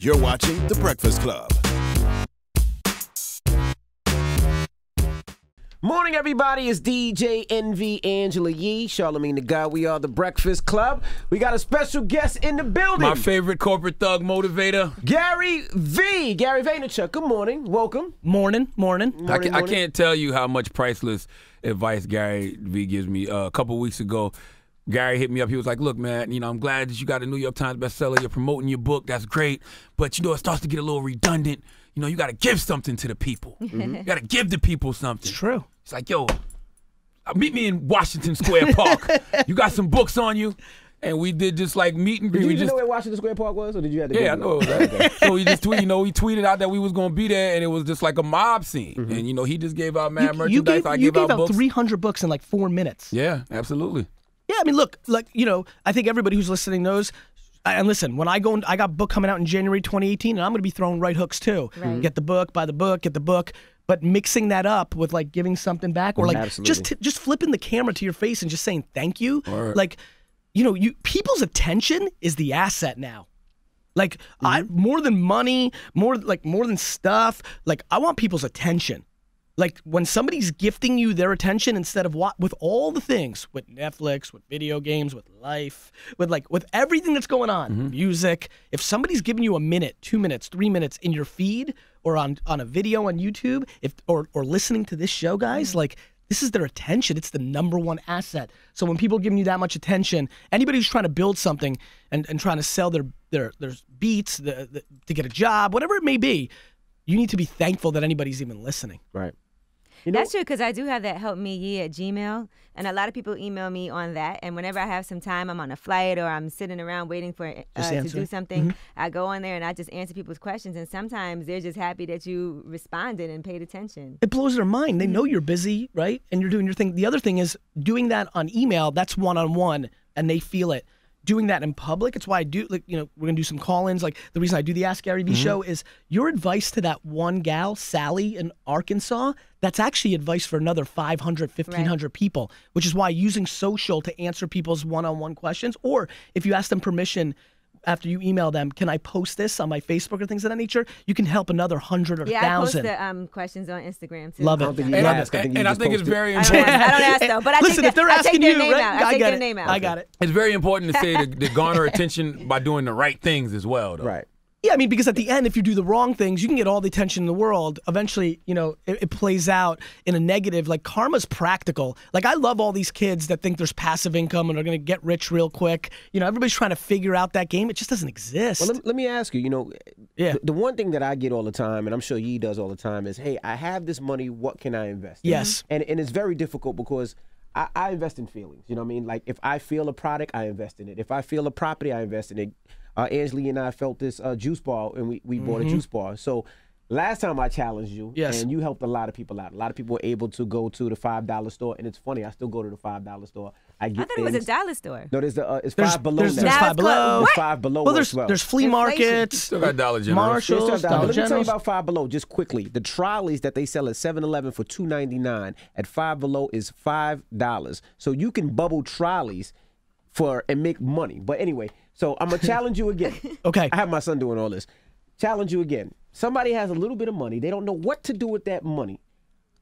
You're watching The Breakfast Club. Morning, everybody. It's DJ NV Angela Yee, Charlamagne the God. We are The Breakfast Club. We got a special guest in the building. My favorite corporate thug motivator. Gary Vaynerchuk. Good morning. Welcome. Morning. I can't tell you how much priceless advice Gary V gives me. A couple weeks ago, Gary hit me up. He was like, look, man, I'm glad that you got a New York Times bestseller. You're promoting your book. That's great. But, it starts to get a little redundant. You got to give something to the people. Mm-hmm. You got to give the people something. It's true. It's like, yo, meet me in Washington Square Park. You got some books on you? And we did just like meet and greet. Did you even know where Washington Square Park was, or did you have to I know it was that. So we just we tweeted out that we was going to be there, and it was just like a mob scene. Mm-hmm. And, he just gave out mad merchandise. I gave out books. 300 books in like 4 minutes. Yeah, absolutely. Yeah, I mean, look, I think everybody who's listening knows. And listen, when I got a book coming out in January 2018, and I'm going to be throwing right hooks too. Right. Get the book, buy the book, get the book. But mixing that up with like giving something back, or like just flipping the camera to your face and just saying thank you. Right. Like, people's attention is the asset now. Like more than money, more than stuff. Like I want people's attention. Like when somebody's gifting you their attention instead of with all the things, with Netflix, with video games, with life, with everything that's going on, music. If somebody's giving you a minute, 2 minutes, 3 minutes in your feed or on a video on YouTube, or listening to this show, guys, like this is their attention. It's the number one asset. So when people are giving you that much attention, anybody who's trying to build something and trying to sell their beats to get a job, whatever it may be, you need to be thankful that anybody's even listening. Right. That's true, because I do have that help me Yee at Gmail, and a lot of people email me on that. And whenever I have some time, I'm on a flight or I'm sitting around waiting for to do something, I go on there and I just answer people's questions. And sometimes they're just happy that you responded and paid attention. It blows their mind. They know you're busy, right? And you're doing your thing. The other thing is doing that on email. That's one-on-one, and they feel it. Doing that in public, it's why I do, we're going to do some call-ins. Like, the reason I do the Ask Gary Vee show is your advice to that one gal, Sally in Arkansas, that's actually advice for another 500, 1,500 people, which is why using social to answer people's one-on-one questions, or if you ask them permission after you email them, can I post this on my Facebook or things of that nature, you can help another 100 or 1,000. Yeah, I post the questions on Instagram, too. Love it. And I think it's very important. I don't ask, though. But Listen, if they're asking you, right? I take their name out. I got it. It's very important to say to garner attention by doing the right things as well, though. Right. Yeah, I mean, because at the end, if you do the wrong things, you can get all the attention in the world. Eventually, it plays out in a negative. Like, karma's practical. Like, I love all these kids that think there's passive income and are going to get rich real quick. Everybody's trying to figure out that game. It just doesn't exist. Well, let me ask you, the one thing that I get all the time, and I'm sure Yee does all the time, is, hey, I have this money. What can I invest in? Yes. And it's very difficult because I invest in feelings. You know what I mean? Like, if I feel a product, I invest in it. If I feel a property, I invest in it. Angela and I felt this juice bar, and we bought a juice bar. So last time I challenged you, and you helped a lot of people out. A lot of people were able to go to the $5 store, and it's funny, I still go to the $5 store. I thought it was a dollar store. No, it's Five Below now. There's Five Below. There's Five Below as well. There's flea markets. Still got Dollar General. Marshalls, Dollar Let me tell you Generals. about Five Below just quickly. The trolleys that they sell at 7-Eleven for $2.99 at Five Below is $5. So you can bubble trolleys and make money. But anyway, so I'm gonna challenge you again. Okay. I have my son doing all this. Challenge you again. Somebody has a little bit of money. They don't know what to do with that money.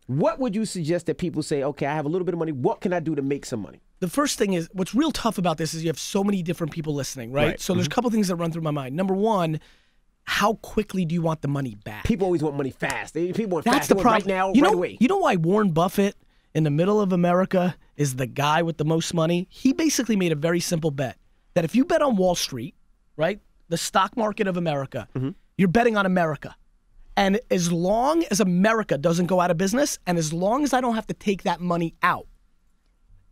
What would you suggest that people say, okay, I have a little bit of money. What can I do to make some money? The first thing is, what's real tough about this is you have so many different people listening, right? So there's a couple things that run through my mind. Number one, how quickly do you want the money back? People always want money fast. People want That's fast. the problem. Right now, right away. You know why Warren Buffett in the middle of America is the guy with the most money? He basically made a very simple bet that if you bet on Wall Street, right, the stock market of America, you're betting on America. And as long as America doesn't go out of business, and as long as I don't have to take that money out,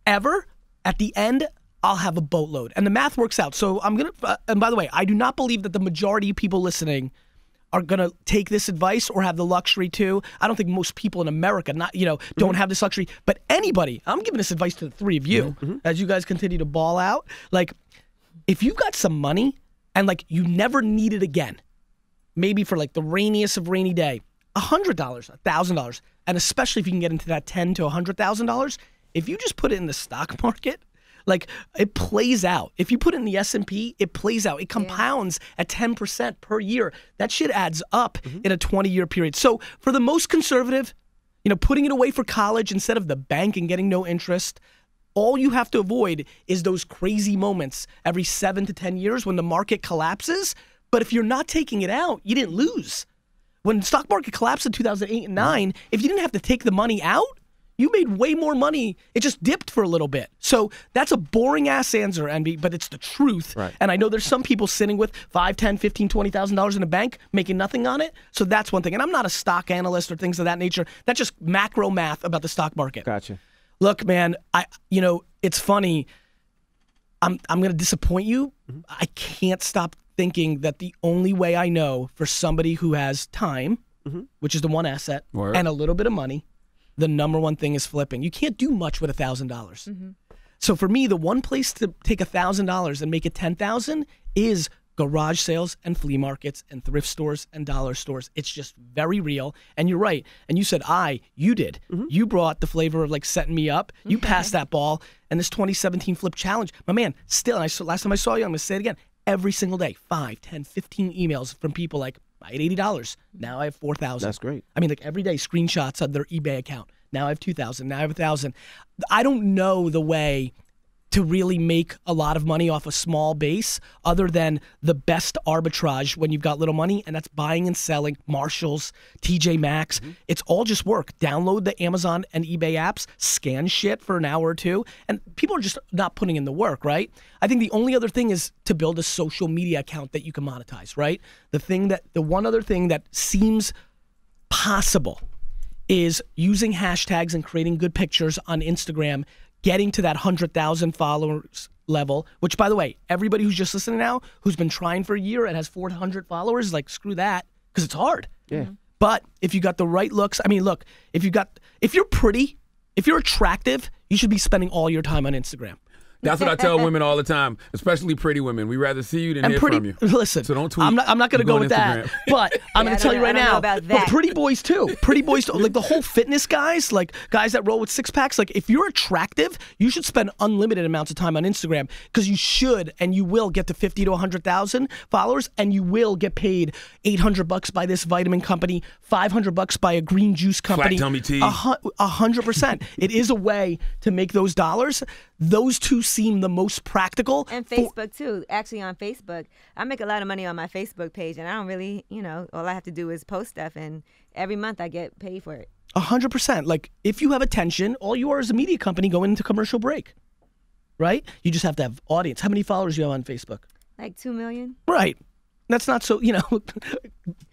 ever, at the end, I'll have a boatload. And the math works out. So I'm going to, and by the way, I do not believe that the majority of people listening are going to take this advice or have the luxury to. I don't think most people in America don't have this luxury. But anybody, I'm giving this advice to the three of you as you guys continue to ball out. Like, if you've got some money and like you never need it again, maybe for like the rainiest of rainy day, $100, $1,000, and especially if you can get into that $10,000 to $100,000, if you just put it in the stock market, Like, it plays out. If you put it in the S&P, it plays out. It compounds at 10% per year. That shit adds up in a 20-year period. So for the most conservative, putting it away for college instead of the bank and getting no interest, all you have to avoid is those crazy moments every 7 to 10 years when the market collapses. But if you're not taking it out, you didn't lose. When the stock market collapsed in 2008 and 9, if you didn't have to take the money out, you made way more money. It just dipped for a little bit. So that's a boring-ass answer, Envy, but it's the truth. Right. And I know there's some people sitting with $5, $10, $15, $20,000 in a bank making nothing on it. So that's one thing. And I'm not a stock analyst or things of that nature. That's just macro math about the stock market. Gotcha. Look, man, it's funny. I'm going to disappoint you. I can't stop thinking that the only way I know for somebody who has time, which is the one asset, and a little bit of money, the number one thing is flipping. You can't do much with $1,000. So for me, the one place to take $1,000 and make it $10,000 is garage sales and flea markets and thrift stores and dollar stores. It's just very real. And you're right. And you said you did. You brought the flavor of like setting me up. You passed that ball. And this 2017 Flip Challenge, my man, still, and last time I saw you, I'm going to say it again, every single day, 5, 10, 15 emails from people like, I had $80. Now I have $4,000. That's great. I mean, like every day, screenshots of their eBay account. Now I have $2,000. Now I have $1,000. I don't know the way to really make a lot of money off a small base other than the best arbitrage when you've got little money, and that's buying and selling Marshalls, TJ Maxx. It's all just work. Download the Amazon and eBay apps, scan shit for an hour or two, and people are just not putting in the work, right? I think the only other thing is to build a social media account that you can monetize, right? The one other thing that seems possible is using hashtags and creating good pictures on Instagram, getting to that 100,000 followers level, which, by the way, everybody who's just listening now, who's been trying for a year and has 400 followers, like, screw that, because it's hard. Yeah. But if you got the right looks, I mean, look, if you're pretty, if you're attractive, you should be spending all your time on Instagram. That's what I tell women all the time, especially pretty women. We rather see you than hear from you. Listen, so don't tweet. I'm not going to go with that. But I'm going to tell you right now. But pretty boys too. Pretty boys too. Like the whole fitness guys, like guys that roll with six packs. Like if you're attractive, you should spend unlimited amounts of time on Instagram because you should and you will get to 50 to 100,000 followers, and you will get paid $800 by this vitamin company, $500 by a green juice company. Flat tummy tea. 100%. It is a way to make those dollars. Those two seem the most practical. And Facebook too. Actually, on Facebook, I make a lot of money on my Facebook page, and I don't really, all I have to do is post stuff, and every month I get paid for it. 100%. Like if you have attention, all you are is a media company going into commercial break, right? You just have to have audience. How many followers do you have on Facebook? Like 2 million. Right. That's not so,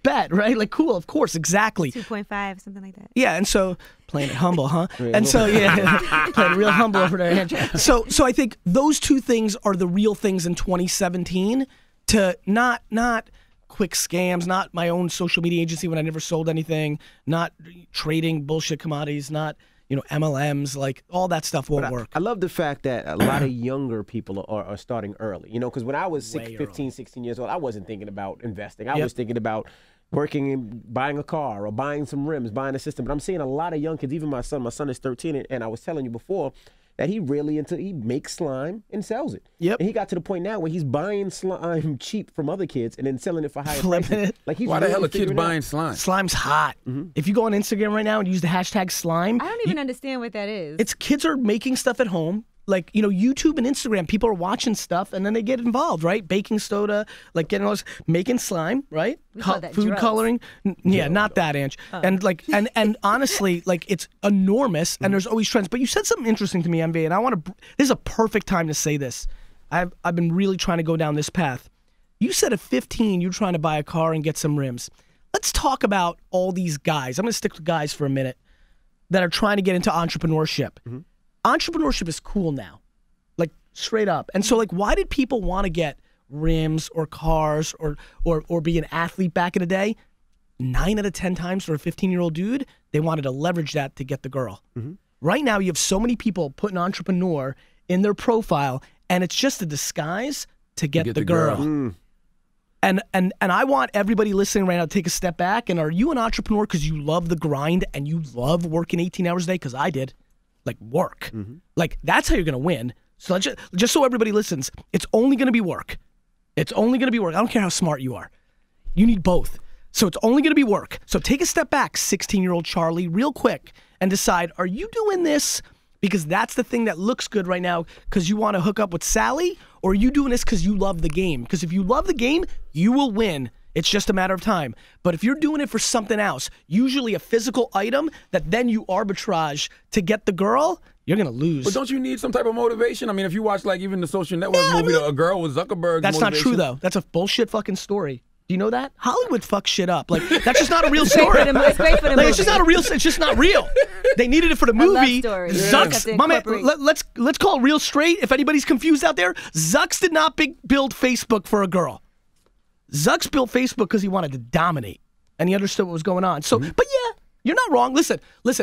bet, right? Like, cool, of course, exactly. 2.5, something like that. Yeah, and so, playing it humble, huh? And so, yeah, playing it real humble over there. So I think those two things are the real things in 2017 to not quick scams, not my own social media agency when I never sold anything, not trading bullshit commodities, not MLMs, like all that stuff won't work. I love the fact that a lot of younger people are starting early, because when I was 15, 16 years old, I wasn't thinking about investing. I was thinking about working and buying a car or buying some rims, buying a system. But I'm seeing a lot of young kids, even my son is 13, and I was telling you before that he makes slime and sells it. Yep. And he got to the point now where he's buying slime cheap from other kids and then selling it for higher prices. Like why the hell are kids buying slime? Slime's hot. If you go on Instagram right now and use the hashtag slime. I don't even understand what that is. It's kids are making stuff at home. Like, YouTube and Instagram, people are watching stuff and then they get involved, right? Baking soda, like getting all this, making slime, right? Food drugs. Coloring. Yeah, not that, Ange. And like, and honestly, like it's enormous and there's always trends. But you said something interesting to me, MV, and this is a perfect time to say this. I've been really trying to go down this path. You said at 15, you're trying to buy a car and get some rims. Let's talk about all these guys. I'm going to stick with guys for a minute that are trying to get into entrepreneurship. Entrepreneurship is cool now, like straight up. And so like, why did people want to get rims or cars or be an athlete back in the day? 9 out of 10 times for a 15-year-old dude, they wanted to leverage that to get the girl. Right now, you have so many people putting entrepreneur in their profile, and it's just a disguise to get the girl. And I want everybody listening right now to take a step back. And are you an entrepreneur because you love the grind and you love working 18 hours a day? Because I did. Like work. Like that's how you're going to win. So just so everybody listens, it's only going to be work. It's only going to be work. I don't care how smart you are. You need both. So it's only going to be work. So take a step back, 16-year-old Charlie, real quick, and decide, are you doing this because that's the thing that looks good right now because you want to hook up with Sally, or are you doing this because you love the game? Because if you love the game, you will win. It's just a matter of time. But if you're doing it for something else, usually a physical item that then you arbitrage to get the girl, you're going to lose. But don't you need some type of motivation? I mean, if you watch like even the Social Network movie, A Girl with Zuckerberg. That's not true, though. That's a bullshit fucking story. Do you know that? Hollywood fucks shit up. Like, that's just not a real story. It's great for the movie. It's just not a real. It's just not real. They needed it for the movie. Zucks, my man, let's call it real straight. If anybody's confused out there, Zucks did not build Facebook for a girl. Zucks built Facebook because he wanted to dominate, and he understood what was going on. So, but yeah, you're not wrong. Listen.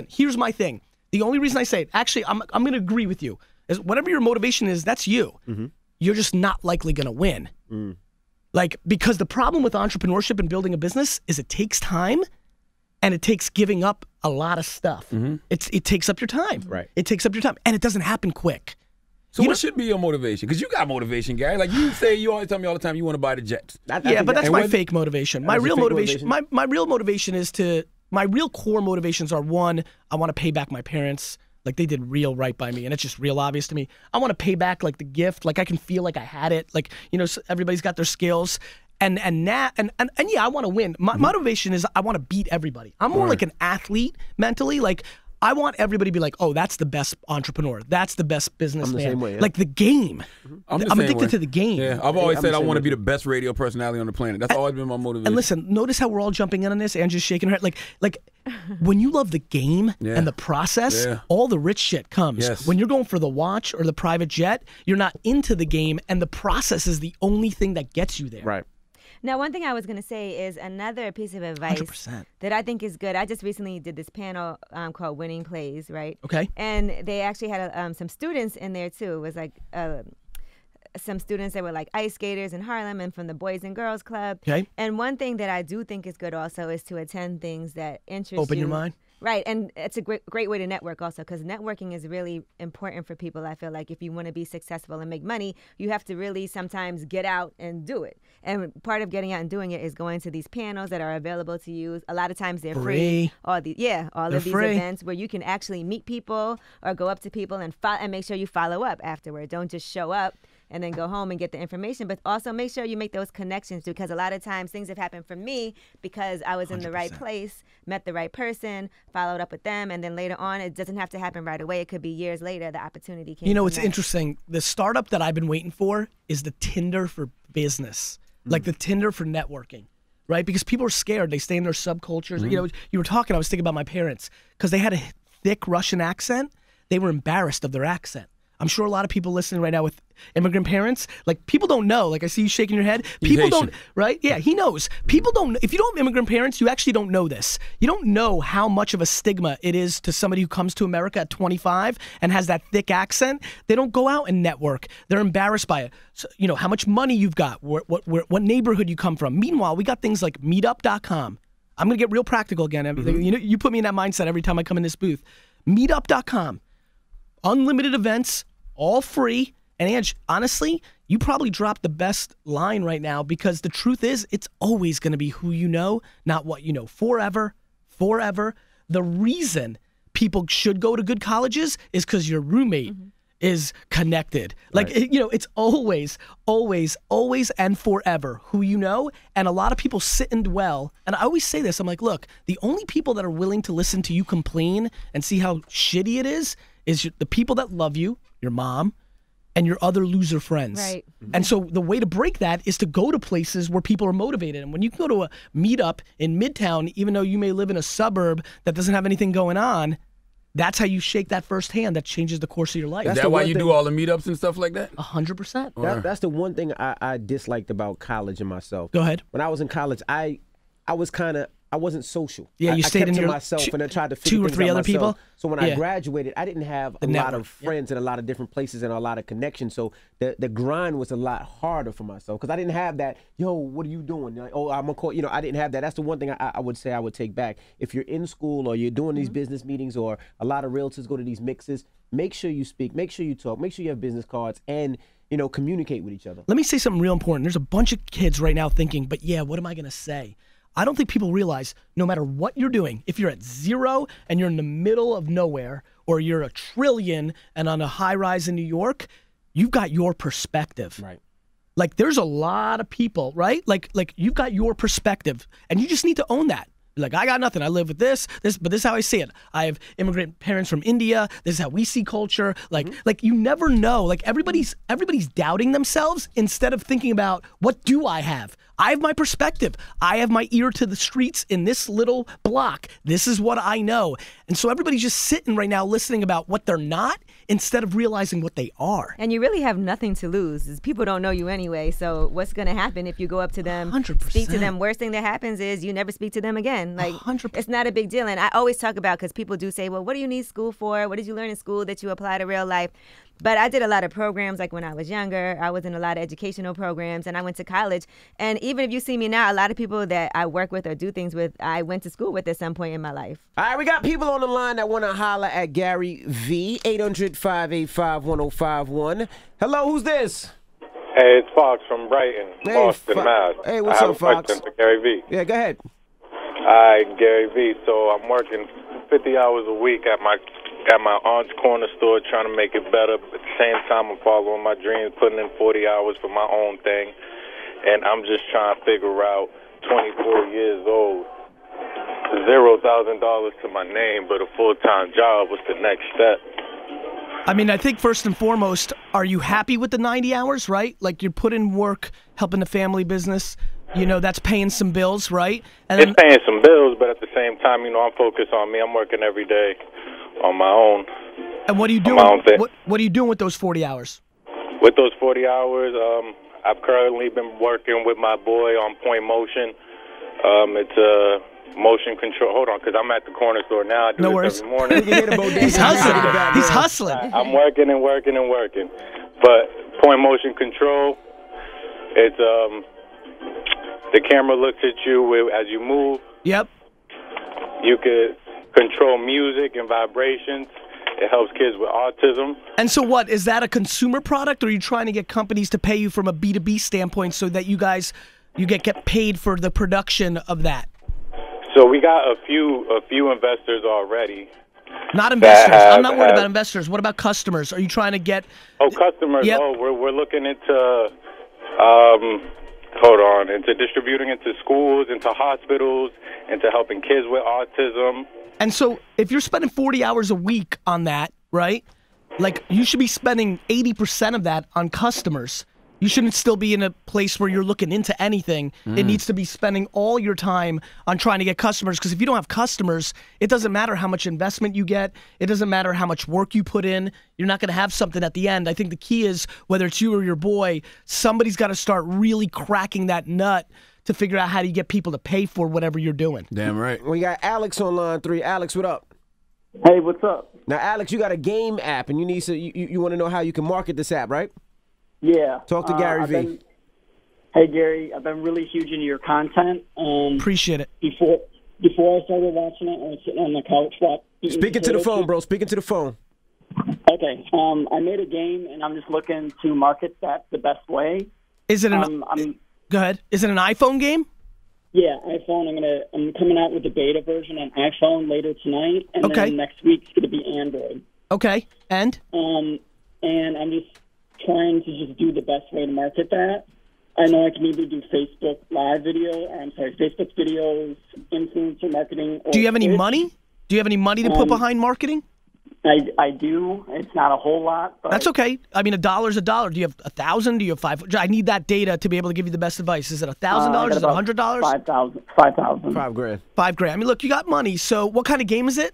Here's my thing. The only reason I say it, actually, I'm going to agree with you. Is whatever your motivation is, that's you. You're just not likely going to win. Like, because the problem with entrepreneurship and building a business is it takes time, and it takes giving up a lot of stuff. It takes up your time. Right. It takes up your time, and it doesn't happen quick. So what should be your motivation? Because you got motivation, Gary. Like you always tell me all the time you want to buy the Jets. Yeah, but that's my fake motivation. My real motivation, my real motivation is my real core motivations are, one, I want to pay back my parents. Like, they did real right by me, and it's just real obvious to me. I want to pay back, like, the gift. Like, I can feel like I had it. Like, you know, everybody's got their skills. And yeah, I want to win. My motivation is I want to beat everybody. I'm more like an athlete mentally. Like, I want everybody to be like, oh, that's the best entrepreneur. That's the best businessman. I'm the same way, yeah. Like, the game. I'm addicted to the game. Yeah, I've always said I want to be the best radio personality on the planet. That's always been my motivation. And listen, notice how we're all jumping in on this and just shaking her head. Like when you love the game and the process, all the rich shit comes. Yes. When you're going for the watch or the private jet, you're not into the game, and the process is the only thing that gets you there. Right. Now, one thing I was going to say is another piece of advice 100%. that I think is good. I just recently did this panel called Winning Plays, right? Okay. And they actually had some students in there, too. It was like some students that were like ice skaters in Harlem and from the Boys and Girls Club. Okay. And one thing that I do think is good also is to attend things that interest you. Open your mind. Right, and it's a great way to network also, because networking is really important for people. I feel like if you want to be successful and make money, you have to really sometimes get out and do it. And part of getting out and doing it is going to these panels that are available to you. A lot of times they're free. All of these events where you can actually meet people or go up to people and make sure you follow up afterward. Don't just show up and then go home and get the information, but also make sure you make those connections, because a lot of times things have happened for me because I was in the right place, met the right person, followed up with them, and then later on, it doesn't have to happen right away. It could be years later, the opportunity came. You know, it's interesting. The startup that I've been waiting for is the Tinder for business, like the Tinder for networking, right? Because people are scared. They stay in their subcultures. You know, you were talking, I was thinking about my parents, because they had a thick Russian accent. They were embarrassed of their accent. I'm sure a lot of people listening right now with immigrant parents, like, people don't know. Like, I see you shaking your head. People don't, right? Yeah, he knows. People don't, if you don't have immigrant parents, you actually don't know this. You don't know how much of a stigma it is to somebody who comes to America at 25 and has that thick accent. They don't go out and network. They're embarrassed by it. So, you know, how much money you've got, what neighborhood you come from. Meanwhile, we got things like meetup.com. I'm going to get real practical again. You know, you put me in that mindset every time I come in this booth. Meetup.com. Unlimited events, all free. And Ange, honestly, you probably dropped the best line right now, because the truth is, it's always going to be who you know, not what you know. Forever. The reason people should go to good colleges is because your roommate is connected. Like, you know, it's always, and forever who you know. And a lot of people sit and dwell. And I always say this, I'm like, look, the only people that are willing to listen to you complain and see how shitty it is the people that love you, your mom, and your other loser friends. Right. And so the way to break that is to go to places where people are motivated. And when you can go to a meetup in Midtown, even though you may live in a suburb that doesn't have anything going on, that's how you shake that first hand that changes the course of your life. Is that why you do all the meetups and stuff like that? 100%. That's the one thing I disliked about college and myself. Go ahead. When I was in college, I was kind of I wasn't social. Yeah, you I stayed kept in to your myself, and I tried to figure 2 or things 3 out other myself. people. So when I graduated, I didn't have a lot of friends in a lot of different places and a lot of connections. So the grind was a lot harder for myself because I didn't have that. Yo, what are you doing? Like, oh, I'm gonna call. I didn't have that. That's the one thing I would say I would take back. If you're in school or you're doing these business meetings, or a lot of realtors go to these mixes, make sure you speak, make sure you talk, make sure you have business cards, and communicate with each other. Let me say something real important. There's a bunch of kids right now thinking, but yeah, what am I going to say? I don't think people realize no matter what you're doing, if you're at 0 and you're in the middle of nowhere, or you're a trillion and on a high rise in New York, you've got your perspective. Right. Like there's a lot of people, right? Like you've got your perspective, and you just need to own that. Like, I got nothing. I live with this, but this is how I see it. I have immigrant parents from India. This is how we see culture. Like you never know. Like everybody's doubting themselves instead of thinking about, what do I have? I have my perspective. I have my ear to the streets in this little block. This is what I know. And so everybody's just sitting right now listening about what they're not instead of realizing what they are. And you really have nothing to lose. People don't know you anyway. So what's going to happen if you go up to them, 100%. speak to them? Worst thing that happens is you never speak to them again. Like 100%. It's not a big deal. And I always talk about, because people do say, well, what do you need school for? What did you learn in school that you apply to real life? But I did a lot of programs, like when I was younger. I was in a lot of educational programs, and I went to college. And even if you see me now, a lot of people that I work with or do things with, I went to school with at some point in my life. All right, we got people on the line that want to holler at Gary V. 800-585-1051. Hello, who's this? Hey, it's Fox from Brighton, Boston, Mass. Hey, what's up, Fox? I have a question for Gary V. Yeah, go ahead. Hi, Gary V. So I'm working 50 hours a week at my aunt's corner store, trying to make it better. At the same time, I'm following my dreams, putting in 40 hours for my own thing. And I'm just trying to figure out, 24 years old, $0,000 to my name, but a full-time job. What's the next step? I mean, I think first and foremost, are you happy with the 90 hours, right? Like, you're putting work, helping the family business. That's paying some bills, right? And it's paying some bills, but at the same time, I'm focused on me. I'm working every day on my own. And what are you doing? What are you doing with those 40 hours? With those 40 hours, I've currently been working with my boy on Point Motion. It's a motion control. Hold on, because I'm at the corner store now. I do this every morning. He's hustling. He's hustling. I'm working and working and working. But Point Motion Control, it's the camera looks at you as you move. Yep. You could control music and vibrations. It helps kids with autism. And so what, is that a consumer product, or are you trying to get companies to pay you from a B2B standpoint so that you get paid for the production of that? So we got a few investors already. Not investors. I'm not worried about investors. What about customers? Are you trying to get... Oh, customers. Yep. Oh, we're looking into... into distributing into schools, into hospitals, into helping kids with autism. And so if you're spending 40 hours a week on that, right, like you should be spending 80% of that on customers. You shouldn't still be in a place where you're looking into anything. It needs to be spending all your time on trying to get customers, because if you don't have customers, it doesn't matter how much investment you get. It doesn't matter how much work you put in. You're not going to have something at the end. I think the key is, whether it's you or your boy, somebody's got to start really cracking that nut to figure out how do you get people to pay for whatever you're doing. Damn right. We got Alex on line 3. Alex, what up? Hey, what's up? Now, Alex, you got a game app, and you want to know how you can market this app, right? Yeah. Talk to Gary V. Hey, Gary, I've been really huge into your content. Appreciate it. Before I started watching it, I was sitting on the couch. Speaking to the phone, bro. Speaking to the phone. Okay. I made a game, and I'm just looking to market that the best way. Is it go ahead. Is it an iPhone game? Yeah, iPhone. I'm coming out with the beta version on iPhone later tonight, and then next week's going to be Android. Okay. And I'm just trying to just do the best way to market that. I know I can either do Facebook videos, influencer marketing. Or do you have any money? Do you have any money to put behind marketing? I do. It's not a whole lot. But that's okay. I mean, $1's $1. Do you have 1,000? Do you have 5? I need that data to be able to give you the best advice. Is it $1,000? Is it $100? $5,000. $5,000. $5,000. I mean, look, you got money. So, what kind of game is it?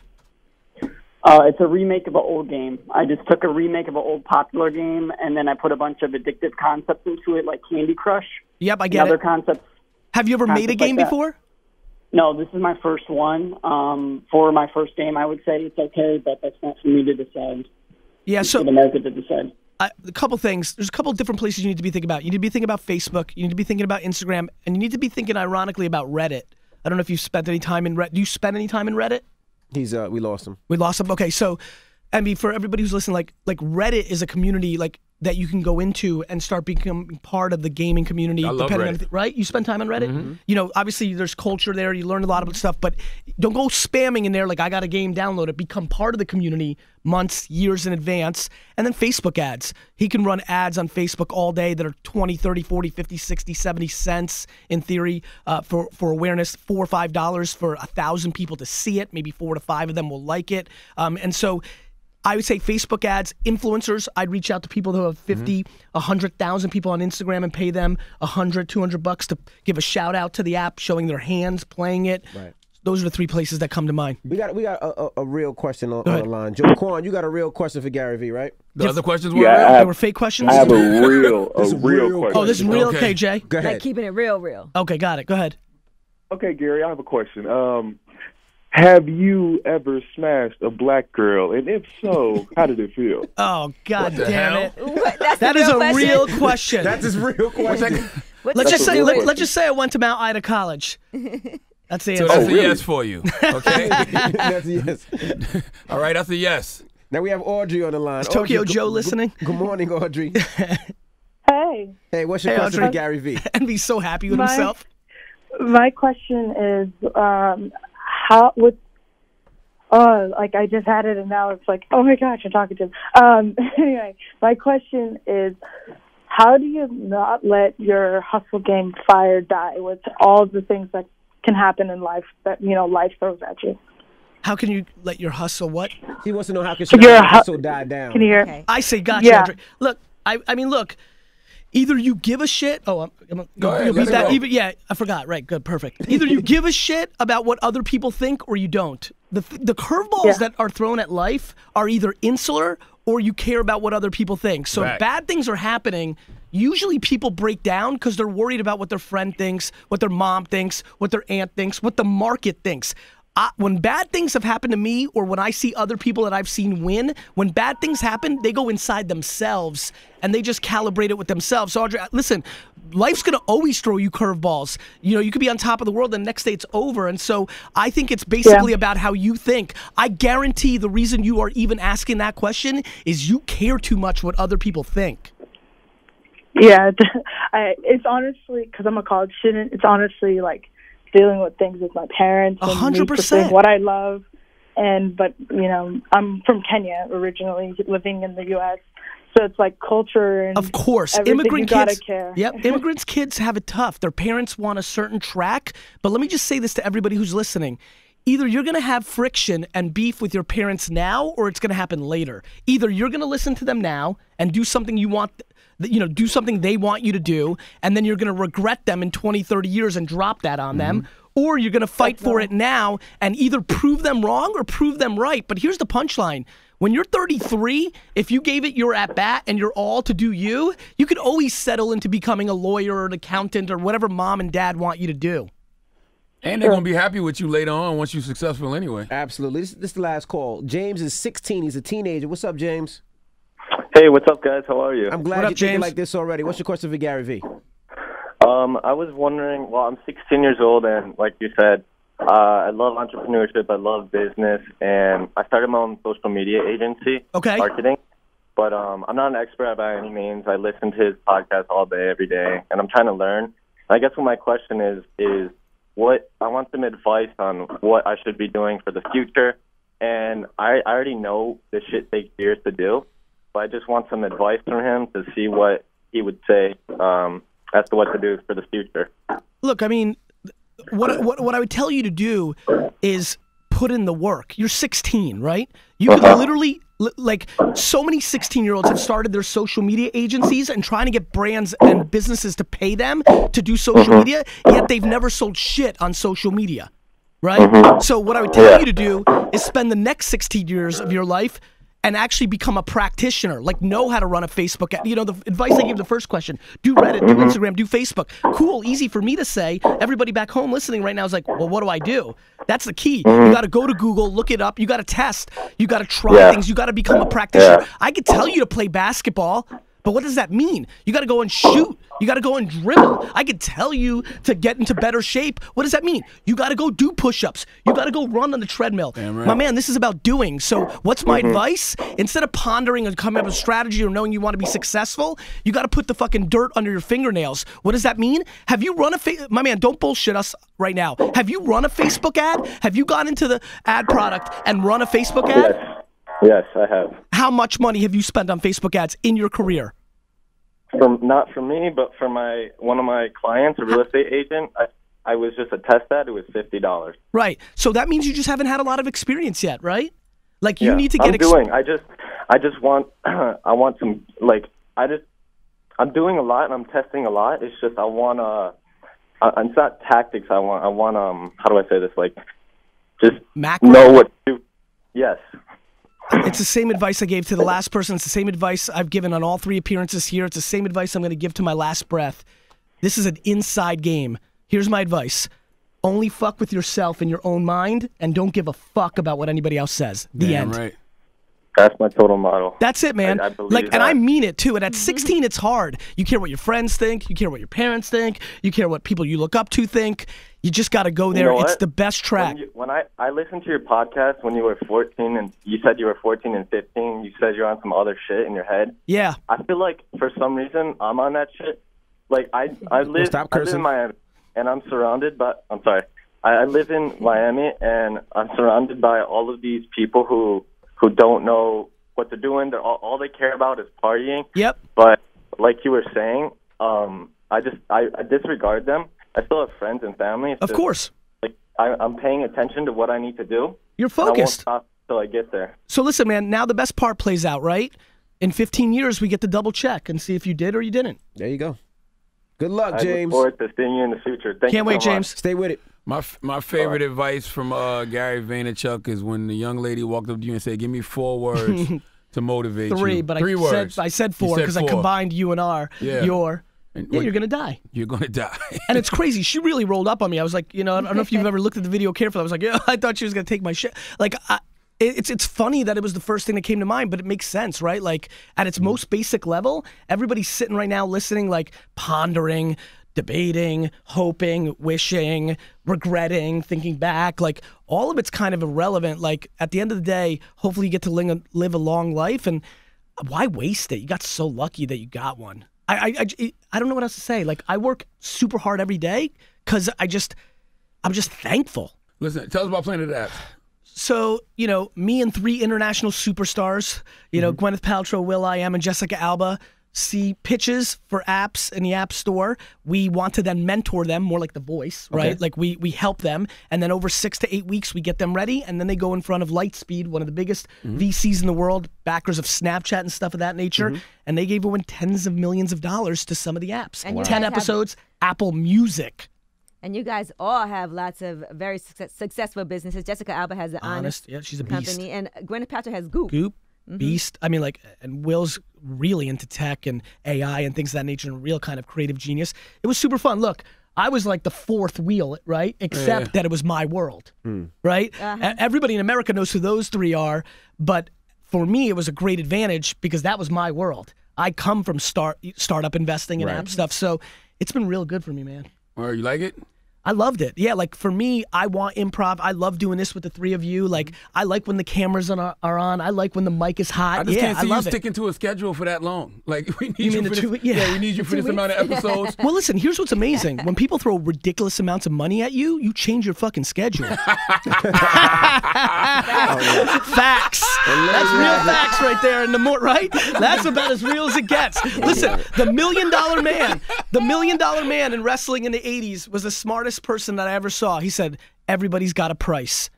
It's a remake of an old game. I just took a remake of an old popular game, and then I put a bunch of addictive concepts into it, like Candy Crush. Yep, I get it. Other concepts. Have you ever made a game before? No, this is my first one. For my first game, I would say it's okay, but that's not for me to decide. Yeah, it's for the market to decide. A couple things. There's a couple different places you need to be thinking about. You need to be thinking about Facebook. You need to be thinking about Instagram. And you need to be thinking, ironically, about Reddit. I don't know if you've spent any time in Reddit. Do you spend any time in Reddit? We lost him. We lost him. Okay, so, I mean, for everybody who's listening, like Reddit is a community that you can go into and start becoming part of the gaming community. I love Reddit. Right? You spend time on Reddit? Mm-hmm. You know, obviously there's culture there. You learn a lot about stuff, but don't go spamming in there like I got a game, download it. Become part of the community months, years in advance. And then Facebook ads. He can run ads on Facebook all day that are 20, 30, 40, 50, 60, 70 cents in theory for awareness, $4 or $5 for 1,000 people to see it. Maybe 4 to 5 of them will like it. And so I would say Facebook ads, influencers. I'd reach out to people who have 50, 100,000 people on Instagram and pay them $100, $200 to give a shout out to the app, showing their hands, playing it. Right. Those are the 3 places that come to mind. We got a real question on the line. Joe Quan, you got a real question for Gary V, right? The other questions were real? They were fake questions? I have a real question. Oh, this is real? Okay, Jay. Go ahead. Like keeping it real. Okay, got it. Go ahead. Okay, Gary, I have a question. Have you ever smashed a black girl? And if so, how did it feel? Oh, God damn it. That is a real question. That's his real question. Let's just say I went to Mount Ida College. That's the answer. So that's a yes for you, okay? That's a yes. All right, that's a yes. Now we have Audrey on the line. Is Tokyo Audrey, Joe listening? Good morning, Audrey. Hey. Hey, what's your question for Gary V? And be so happy with himself. My question is, I just had it and now it's like, oh my gosh, I'm talking to him. Anyway, my question is, how do you not let your hustle game fire die with all the things that can happen in life that, life throws at you? How can you let your hustle what? He wants to know how can your hustle die down. Can you hear? Okay. I say gotcha, Audrey. Look, I mean, look. Either you give a shit. Oh, go ahead, yeah, I forgot. Right, good, perfect. Either you give a shit about what other people think, or you don't. The curveballs that are thrown at life are either insular or you care about what other people think. So if bad things are happening, usually people break down because they're worried about what their friend thinks, what their mom thinks, what their aunt thinks, what the market thinks. When bad things have happened to me, or when I see other people that I've seen win, when bad things happen, they go inside themselves and they just calibrate it with themselves. So Audrey, listen, life's gonna always throw you curveballs. You could be on top of the world and the next day it's over. And so I think it's basically about how you think. I guarantee the reason you are even asking that question is you care too much what other people think. Yeah, it's honestly, because I'm a college student, it's honestly like dealing with things with my parents and 100% what I love. But I'm from Kenya originally, living in the U.S., so it's like culture and of course, immigrant kids. Care. Yep, immigrants' kids have it tough. Their parents want a certain track. But let me just say this to everybody who's listening. Either you're going to have friction and beef with your parents now, or it's going to happen later. Either you're going to listen to them now and do something you want, do something they want you to do, and then you're going to regret them in 20, 30 years and drop that on them, or you're going to fight for it now and either prove them wrong or prove them right. But here's the punchline. When you're 33, if you gave it your at-bat and your all to do you could always settle into becoming a lawyer or an accountant or whatever mom and dad want you to do. And they're going to be happy with you later on once you're successful anyway. Absolutely. This is the last call. James is 16. He's a teenager. What's up, James? Hey, what's up, guys? How are you? I'm glad you're thinking like this already. What's your question for Gary V? I was wondering, I'm 16 years old, and like you said, I love entrepreneurship. I love business, and I started my own social media agency, marketing. But I'm not an expert by any means. I listen to his podcast all day, every day, and I'm trying to learn. I guess what my question is what I want some advice on what I should be doing for the future. And I already know this shit takes years to do, but I just want some advice from him to see what he would say as to what to do for the future. Look, I mean, what I would tell you to do is put in the work. You're 16, right? You could literally, like, so many 16-year-olds have started their social media agencies and trying to get brands and businesses to pay them to do social media, yet they've never sold shit on social media, right? So what I would tell you to do is spend the next 16 years of your life and actually become a practitioner, like know how to run a Facebook ad. You know, the advice I gave the first question, do Reddit, do Instagram, do Facebook. Cool, easy for me to say. Everybody back home listening right now is like, well, what do I do? That's the key. You got to go to Google, look it up. You got to test. You got to try things. You got to become a practitioner. I could tell you to play basketball, but what does that mean? You got to go and shoot. You got to go and dribble. I could tell you to get into better shape. What does that mean? You got to go do push-ups. You got to go run on the treadmill. Right. My man, this is about doing. So what's my advice? Instead of pondering and coming up with a strategy or knowing you want to be successful, you got to put the fucking dirt under your fingernails. What does that mean? Have you run my man, don't bullshit us right now. Have you run a Facebook ad? Have you gone into the ad product and run a Facebook ad? Yes, I have. How much money have you spent on Facebook ads in your career? Not for me, but for one of my clients, a real estate agent. I was just a test ad. It was $50. Right. So that means you just haven't had a lot of experience yet, right? Like you need to get. I just want. I want some. Like I'm doing a lot and I'm testing a lot. It's just I want it's not tactics. I want. How do I say this? Like, just macro? Know what to do. Yes. It's the same advice I gave to the last person. It's the same advice I've given on all 3 appearances here. It's the same advice I'm going to give to my last breath. This is an inside game. Here's my advice. Only fuck with yourself in your own mind and don't give a fuck about what anybody else says. The end. Right. That's my total model. That's it, man. I believe that. And I mean it too. And at 16, it's hard. You care what your friends think. You care what your parents think. You care what people you look up to think. You just got to go there. It's the best track. When I listened to your podcast when you were 14, and you said you were 14 and 15, you said you're on some other shit in your head. Yeah. I feel like for some reason I'm on that shit. Like I live in Miami, and I'm surrounded by. I'm sorry. I live in Miami, and I'm surrounded by all of these people who don't know what they're doing. All they care about is partying. Yep. But like you were saying, I disregard them. I still have friends and family. Of course. Like I'm paying attention to what I need to do. You're focused. I won't stop until I get there. So listen, man, now the best part plays out, right? In 15 years, we get to double check and see if you did or you didn't. There you go. Good luck, James. I look forward to seeing you in the future. Thank you Can't wait, so James. much. Stay with it. My favorite advice from Gary Vaynerchuk is when the young lady walked up to you and said, "Give me 4 words to motivate 3, you." but 3 words. I said 4 because I combined you and R. Yeah. You're gonna die. You're gonna die. And it's crazy. She really rolled up on me. I was like, I don't know if you've ever looked at the video carefully. I was like, yeah, I thought she was gonna take my shit. Like, it's funny that it was the first thing that came to mind, but it makes sense, right? Like at its most basic level, everybody's sitting right now listening, like pondering, debating, hoping, wishing, regretting, thinking back. Like all of it's kind of irrelevant. Like at the end of the day, hopefully you get to live a long life. And why waste it? You got so lucky that you got one. I don't know what else to say. Like I work super hard every day because I'm just thankful. Listen, tell us about Planet Apps. So, me and 3 international superstars, Gwyneth Paltrow, will.i.am, and Jessica Alba, see pitches for apps in the App Store. We want to then mentor them, more like The Voice, right? Okay. Like we help them, and then over 6 to 8 weeks, we get them ready, and then they go in front of Lightspeed, one of the biggest VCs in the world, backers of Snapchat and stuff of that nature, and they gave away tens of millions of dollars to some of the apps. And 10 episodes, Apple Music. And you guys all have lots of very successful businesses. Jessica Alba has the Honest yeah, she's a beast. company, and Gwyneth Paltrow has Goop. Beast. I mean, and Will's really into tech and AI and things of that nature, and a real kind of creative genius. It was super fun. Look, I was like the 4th wheel, right? Except that it was my world, right? Everybody in America knows who those 3 are, but for me, it was a great advantage because that was my world. I come from startup investing and app stuff, so it's been real good for me, man. Or you like it? I loved it. Yeah, like for me, I want improv. I love doing this with the 3 of you. Like, I like when the cameras are on. I like when the mic is hot. I just can't see you sticking to a schedule for that long. Like, we need you for this. We need you for this amount of episodes. Well, listen, here's what's amazing. When people throw ridiculous amounts of money at you, you change your fucking schedule. Facts. That's real facts right there. And right? That's about as real as it gets. Listen, the $1 million man in wrestling in the 80s was the smartest person that I ever saw. He said, everybody's got a price.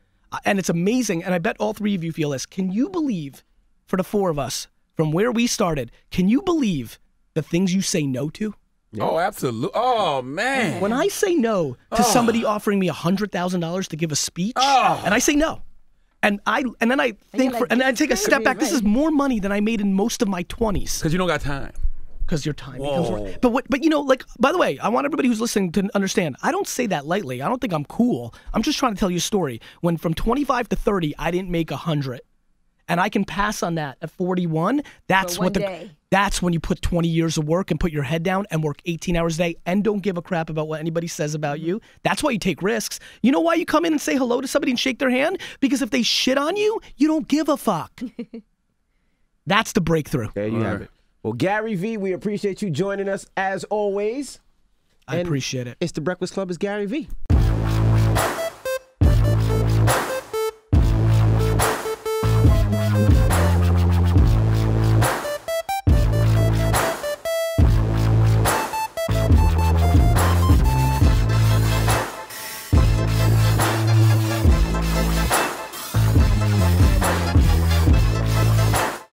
And it's amazing, and I bet all 3 of you feel this. Can you believe, for the 4 of us, from where we started, can you believe the things you say no to? Yeah. Oh, absolutely. Oh, man. When I say no to somebody offering me $100,000 to give a speech, and I say no, And then I think and I take a step back. This is more money than I made in most of my 20s. Because you don't got time. Because your time becomes right. But you know, like, by the way, I want everybody who's listening to understand, I don't say that lightly. I don't think I'm cool. I'm just trying to tell you a story. When from 25 to 30, I didn't make 100. And I can pass on that at 41. That's when you put 20 years of work and put your head down and work 18 hours a day and don't give a crap about what anybody says about you. That's why you take risks. You know why you come in and say hello to somebody and shake their hand? Because if they shit on you, you don't give a fuck. That's the breakthrough. There you have it. Well, Gary V, we appreciate you joining us as always. I appreciate it. It's the Breakfast Club. It's Gary V.